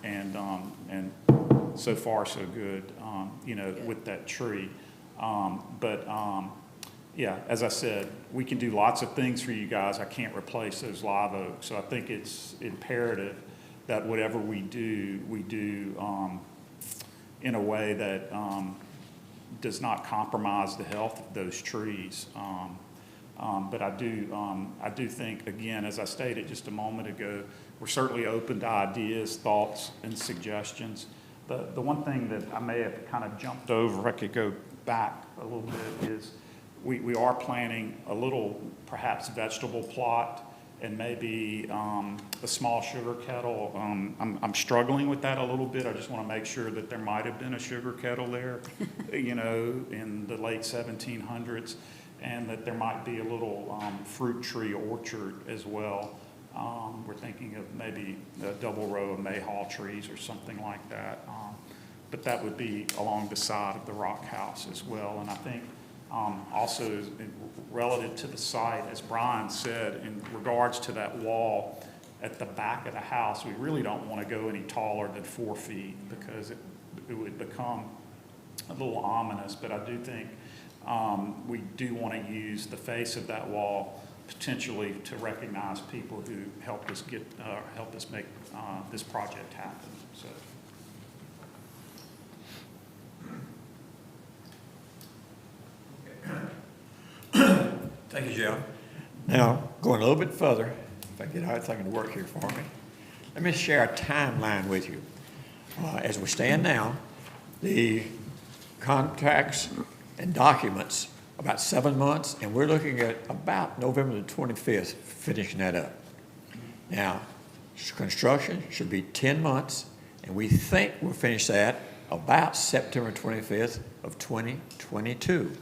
And so far so good, with that tree. Yeah, as I said, we can do lots of things for you guys. I can't replace those live oaks. So I think it's imperative that whatever we do in a way that does not compromise the health of those trees. But I do think, again, as I stated just a moment ago, we're certainly open to ideas, thoughts, and suggestions. The one thing that I may have kind of jumped over, if I could go back a little bit, is we are planning a little, perhaps, vegetable plot and maybe a small sugar kettle. I'm struggling with that a little bit. I just want to make sure that there might have been a sugar kettle there, in the late 1700s. and that there might be a little fruit tree orchard as well. We're thinking of maybe a double row of mayhaw trees or something like that. But that would be along the side of the rock house as well. And I think also relative to the site, as Brian said, in regards to that wall at the back of the house, we really don't want to go any taller than 4 feet because it would become a little ominous. But I do think we do want to use the face of that wall potentially to recognize people who helped us make this project happen. So. Thank you, Jeff. Now, going a little bit further, if I get everything to work here for me, let me share a timeline with you. As we stand now, the contracts and documents, about 7 months, and we're looking at about November the 25th, finishing that up. Now, construction should be 10 months, and we think we'll finish that about September 25th of 2022.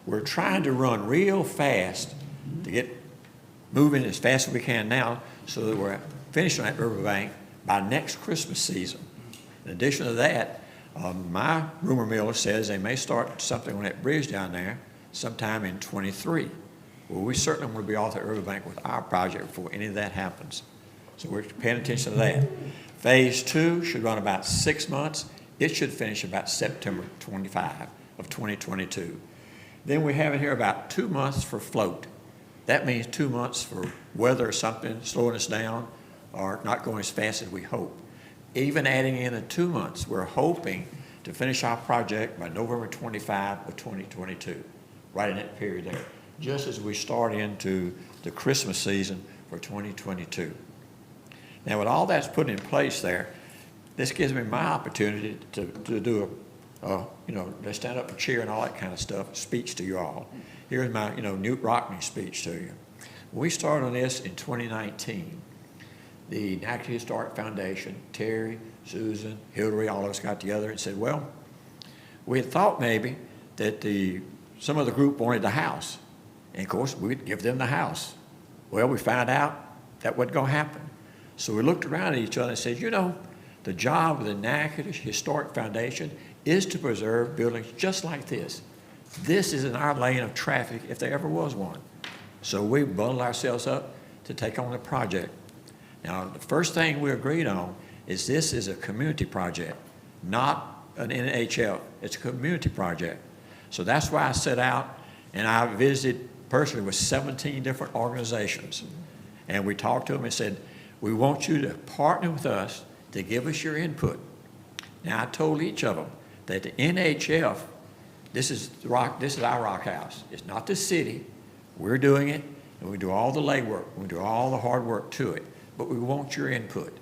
We're trying to run real fast to get moving as fast as we can now so that we're finishing that riverbank by next Christmas season. In addition to that, my rumor mill says they may start something on that bridge down there sometime in 23. Well, we certainly want to be off the riverbank with our project before any of that happens. So we're paying attention to that. Phase 2 should run about 6 months. It should finish about September 25 of 2022. Then we have in here about 2 months for float. That means 2 months for weather or something slowing us down or not going as fast as we hope. Even adding in the 2 months, we're hoping to finish our project by November 25 of 2022, right in that period there, just as we start into the Christmas season for 2022. Now, with all that's put in place there, this gives me my opportunity to do let's stand up and cheer and all that kind of stuff, speech to you all. Here's my, Newt Rockney speech to you. When we started on this in 2019, the Natchitoches Historic Foundation, Terry, Susan, Hillary, all of us got together and said, well, we had thought maybe that some of the group wanted the house. And of course, we'd give them the house. Well, we found out that wasn't going to happen. So we looked around at each other and said, the job of the Natchitoches Historic Foundation is to preserve buildings just like this. This is in our lane of traffic if there ever was one. So we bundled ourselves up to take on the project. Now, the first thing we agreed on is this is a community project, not an NHF. It's a community project. So that's why I set out and I visited personally with 17 different organizations. And we talked to them and said, we want you to partner with us to give us your input. Now, I told each of them that the NHF, this is our rock house. It's not the city. We're doing it, and we do all the legwork. We do all the hard work to it. But we want your input.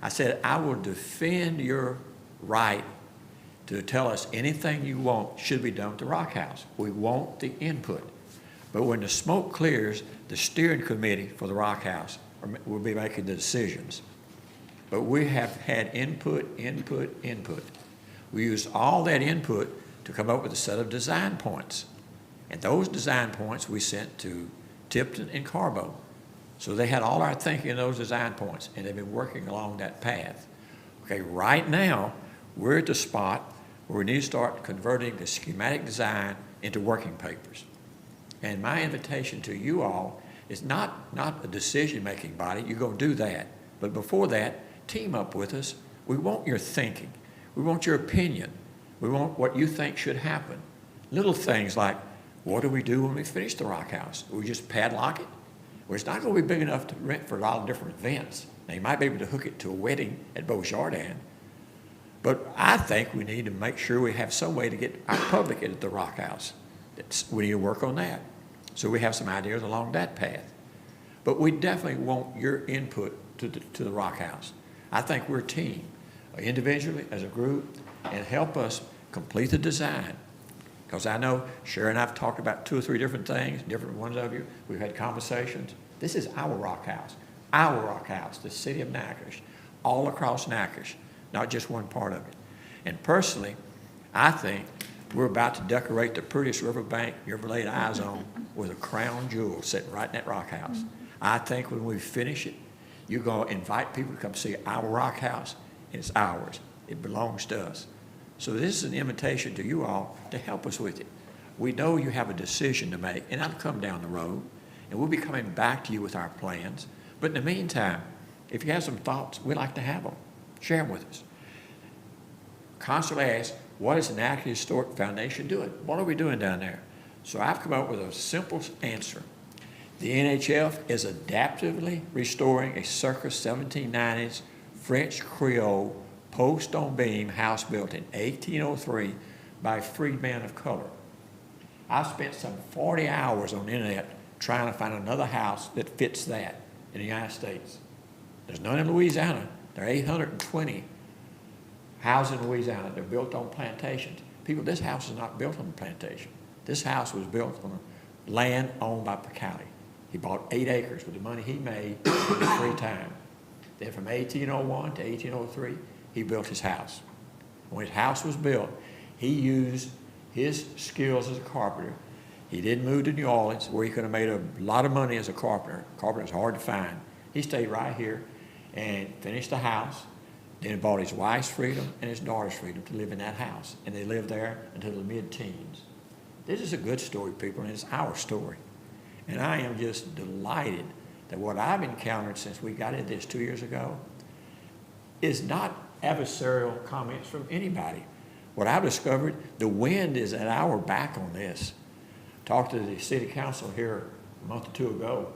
I said, I will defend your right to tell us anything you want should be done with the rock house. We want the input. But when the smoke clears, the steering committee for the rock house will be making the decisions. But we have had input. We used all that input to come up with a set of design points. And those design points we sent to Tipton and Carbo. So they had all our thinking in those design points, and they've been working along that path. Okay, right now, we're at the spot where we need to start converting the schematic design into working papers. And my invitation to you all is not a decision-making body. You're going to do that. But before that, team up with us. We want your thinking. We want your opinion. We want what you think should happen. Little things like, what do we do when we finish the rock house? Do we just padlock it? Well, it's not going to be big enough to rent for a lot of different events. Now, you might be able to hook it to a wedding at Beaujardin. But I think we need to make sure we have some way to get our public into the rock house. We need to work on that. So we have some ideas along that path. But we definitely want your input to the rock house. I think we're a team, individually, as a group, and help us complete the design. Because I know Sherry and I have talked about 2 or 3 different things, different ones of you. We've had conversations. This is our rock house, the city of Natchitoches, all across Natchitoches, not just one part of it. And personally, I think We're about to decorate the prettiest riverbank you ever laid eyes on with a crown jewel sitting right in that rock house. I think when we finish it, you're going to invite people to come see our rock house, and it's ours. It belongs to us. So this is an invitation to you all to help us with it. We know you have a decision to make, and that'll come down the road, and we'll be coming back to you with our plans. But in the meantime, if you have some thoughts, we'd like to have them. Share them with us. Constantly ask, what is the Natchitoches Historic Foundation doing? What are we doing down there? So I've come up with a simple answer. The NHF is adaptively restoring a circa 1790s French Creole post-on-beam house built in 1803 by freedmen of color. I've spent some 40 hours on the internet trying to find another house that fits that in the United States. There's none in Louisiana. There are 820 houses in Louisiana. They're built on plantations. People, this house is not built on a plantation. This house was built on land owned by Picali. He bought 8 acres with the money he made in his free time. Then from 1801 to 1803, he built his house. When his house was built, he used his skills as a carpenter. He didn't move to New Orleans, where he could have made a lot of money as a carpenter. Carpenter's hard to find. He stayed right here and finished the house. Then he bought his wife's freedom and his daughter's freedom to live in that house. And they lived there until the mid-teens. This is a good story, people, and it's our story. And I am just delighted that what I've encountered since we got into this 2 years ago is not adversarial comments from anybody. What I've discovered, the wind is at our back on this. Talked to the city council here a month or two ago,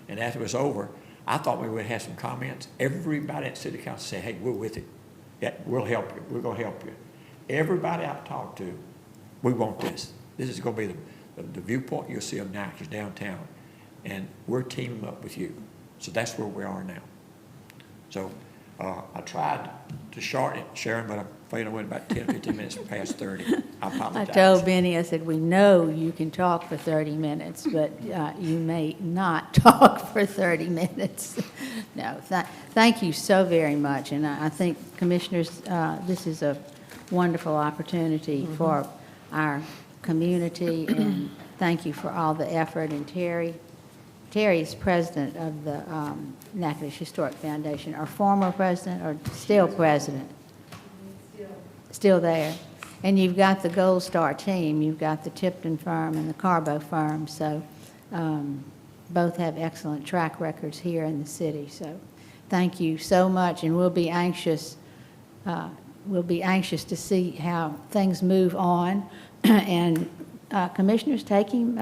and after it was over, I thought we would have some comments. Everybody at city council said, hey, we're with it. Yeah, we'll help you. We're going to help you. Everybody I've talked to, we want this. This is going to be the viewpoint you'll see of Natchitoches downtown, and we're teaming up with you. So that's where we are now. So I tried to shorten it, Sharon, but I'm afraid I went about 10 or 15 minutes past 30. I I apologize. told Benny, I said, we know you can talk for 30 minutes, but you may not talk for 30 minutes. No, thank you so very much. And I think, Commissioners, this is a wonderful opportunity for our community, and thank you for all the effort. And Terry is president of the Natchitoches Historic Foundation, or former president, or still president? Still there. And you've got the Gold Star team. You've got the Tipton firm and the Carbo firm. So both have excellent track records here in the city. So thank you so much, and we'll be anxious. We'll be anxious to see how things move on. And commissioners, take him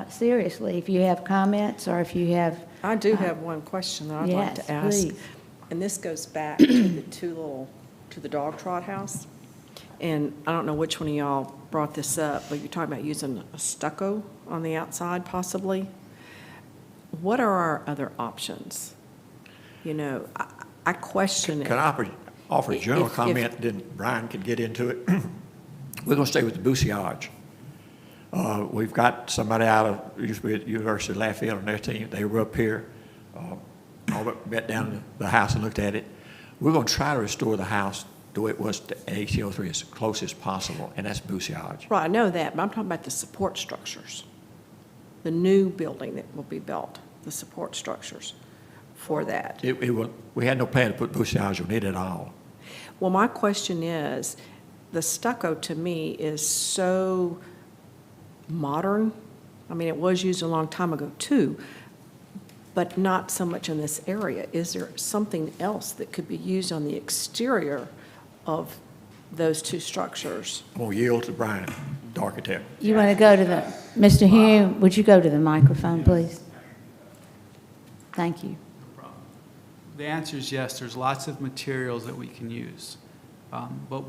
seriously. If you have comments, or if you have. I do have one question that I'd like to ask. Please. And this goes back to the dog trot house. And I don't know which one of y'all brought this up, but you're talking about using a stucco on the outside possibly. What are our other options? You know, I question it. Can I offer a general If- comment, then Brian could get into it? We're going to stay with the Bussiage. We've got somebody out of, used to be at University of Lafayette on their team. They were up here, met down the house and looked at it. We're going to try to restore the house the way it was to 1803 as close as possible, and that's Bussiage. Right, I know that, but I'm talking about the support structures. The new building that will be built, the support structures for that. We had no plan to put Bussiage on it at all. Well, my question is, the stucco to me is so modern. I mean, it was used a long time ago too, but not so much in this area. Is there something else that could be used on the exterior of those two structures? I'm going to yield to Brian, the architect. You want to go to the, Mr. Hume, would you go to the microphone, please? Thank you. The answer is yes. There's lots of materials that we can use. But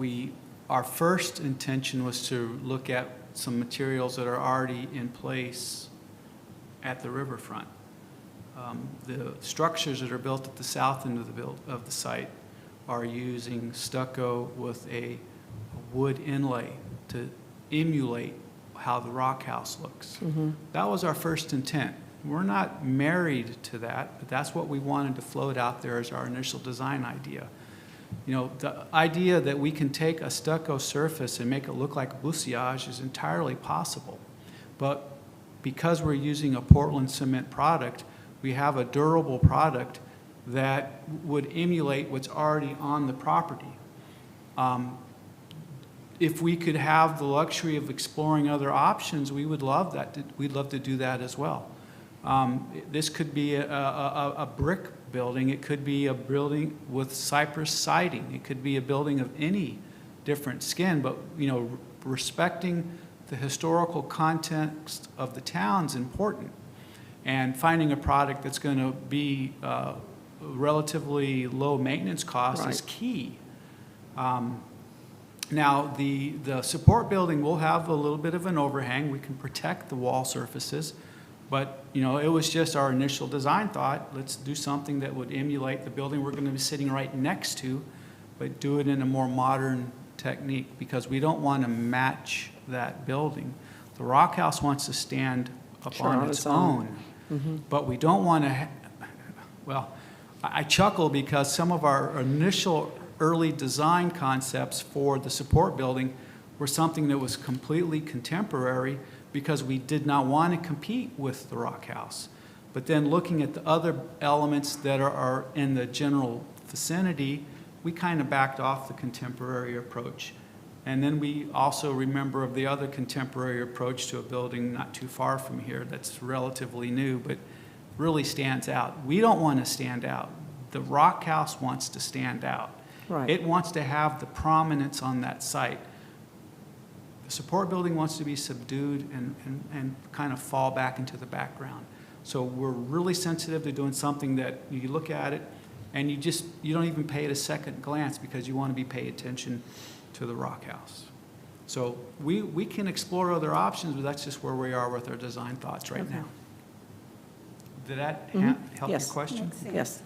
our first intention was to look at some materials that are already in place at the riverfront. The structures that are built at the south end of the site are using stucco with a wood inlay to emulate how the rock house looks. That was our first intent. We're not married to that, but that's what we wanted to float out there as our initial design idea. You know, the idea that we can take a stucco surface and make it look like bousillage is entirely possible. But because we're using a Portland cement product, we have a durable product that would emulate what's already on the property. If we could have the luxury of exploring other options, we would love that. We'd love to do that as well. This could be a brick building. It could be a building with cypress siding. It could be a building of any different skin, but, you know, respecting the historical context of the town is important. And finding a product that's going to be relatively low maintenance cost is key. Now, the support building will have a little bit of an overhang. We can protect the wall surfaces. But, you know, it was just our initial design thought, let's do something that would emulate the building we're going to be sitting right next to, but do it in a more modern technique, because we don't want to match that building. The Rock House wants to stand up on its own, but we don't want to, well, I chuckle because some of our initial early design concepts for the support building were something that was completely contemporary, because we did not want to compete with the Rock House. But then looking at the other elements that are in the general vicinity, we kind of backed off the contemporary approach. And then we also remember of the other contemporary approach to a building not too far from here that's relatively new, but really stands out. We don't want to stand out. The Rock House wants to stand out. Right. It wants to have the prominence on that site. The support building wants to be subdued and kind of fall back into the background. So we're really sensitive to doing something that you look at it and you don't even pay it a second glance, because you want to be paying attention to the Rock House. So we can explore other options, but that's just where we are with our design thoughts right now. Did that help your Yes. question? Yes.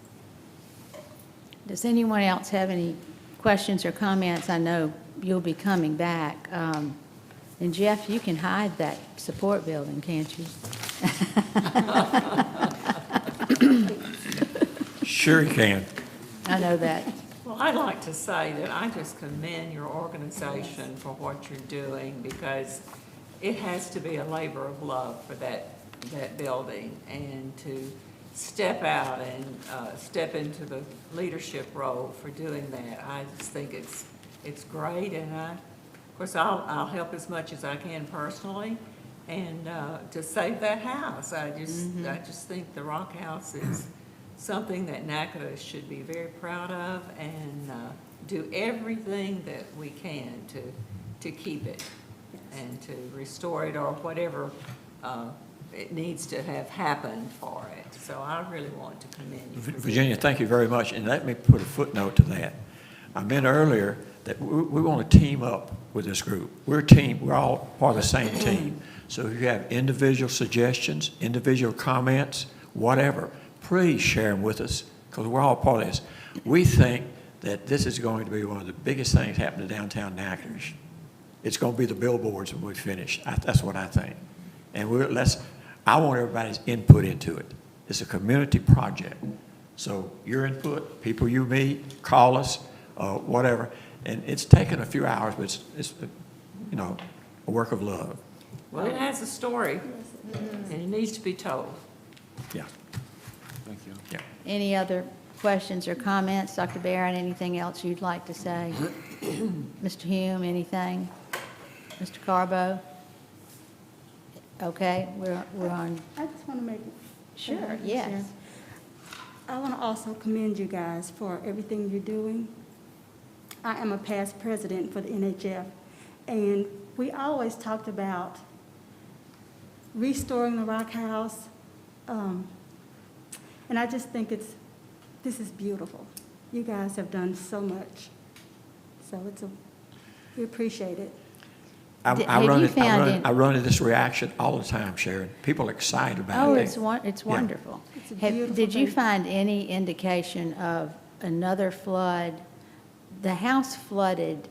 Does anyone else have any questions or comments? I know you'll be coming back. And Jeff, you can hide that support building, can't you? Sure you can. I know that. Well, I'd like to say that I just commend your organization for what you're doing, because it has to be a labor of love for that building, and to step out and step into the leadership role for doing that. I just think it's great, and of course, I'll help as much as I can personally, and to save that house. I just think the Rock House is something that Natchitoches should be very proud of, and do everything that we can to keep it and to restore it, or whatever it needs to have happened for it. So I really want to commend you. Virginia, thank you very much. And let me put a footnote to that. I meant earlier that we want to team up with this group. We're a team. We're all part of the same team. So if you have individual suggestions, individual comments, whatever, please share them with us, because we're all part of this. We think that this is going to be one of the biggest things happening to downtown Natchitoches. It's going to be the billboards when we finish. That's what I think. And I want everybody's input into it. It's a community project. So your input, people you meet, call us, whatever. And it's taken a few hours, but it's you know, a work of love. Well, it has a story, and it needs to be told. Yeah. Thank you. Yeah. Any other questions or comments? Dr. Barron, anything else you'd like to say? Mr. Hume, anything? Mr. Carbo? Okay, we're on. I just want to make. Sure, yes. I want to also commend you guys for everything you're doing. I am a past president for the NHF, and we always talked about restoring the Rock House, and I just think this is beautiful. You guys have done so much, so we appreciate it. I run into this reaction all the time, Sharon. People are excited about Oh, it. it's wonderful. It's a beautiful Did you thing. find any indication of another flood? The house flooded,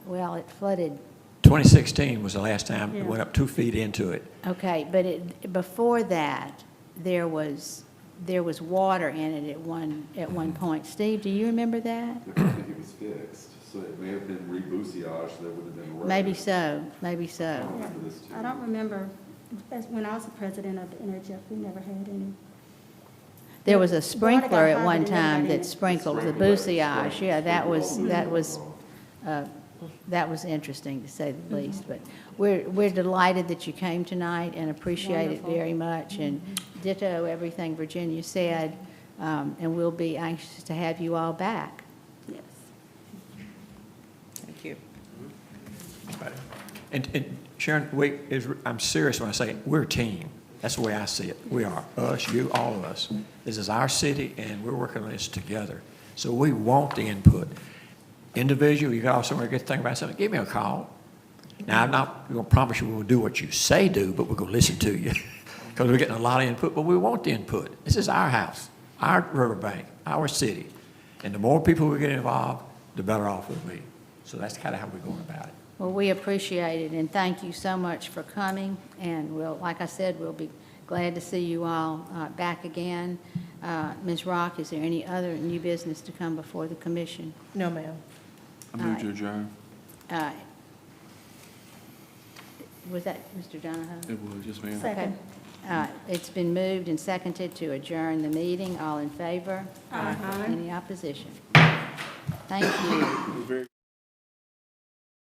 well, it flooded, 2016 was the last time it Yeah. went up 2 feet into it. okay, but before that, there was there was water in it at one point. Steve, do you remember that? I think it was fixed, so it may have been reboussage, that would have been. right. Maybe so, maybe so. I don't remember this too. I don't remember, when I was the president of the Interjet, we never had any. There was a Water got sprinkler at higher one than time everybody in that it. sprinkled the boussage. Yeah, that was interesting, to say the least. But we're delighted that you came tonight and appreciate it Wonderful. very much. And ditto everything Virginia said, and we'll be anxious to have you all back. Yes. Thank you. And Sharon, I'm serious when I say we're a team. That's the way I see it. We are, us, you, all of us. This is our city, and we're working on this together. So we want the input. Individual, you got somewhere to think about something, give me a call. Now, I'm not going to promise you we'll do what you say do, but we're going to listen to you because we're getting a lot of input, but we want the input. This is our house, our riverbank, our city. And the more people we get involved, the better off we'll be. So that's kind of how we're going about it. Well, we appreciate it, and thank you so much for coming. And we'll, like I said, we'll be glad to see you all back again. Ms. Rock, is there any other new business to come before the commission? No, ma'am. I move to adjourn. Was that Mr. Donahoe? It was, yes, ma'am. Second. It's been moved and seconded to adjourn the meeting. All in favor? Aye. Any opposition? Thank you. Very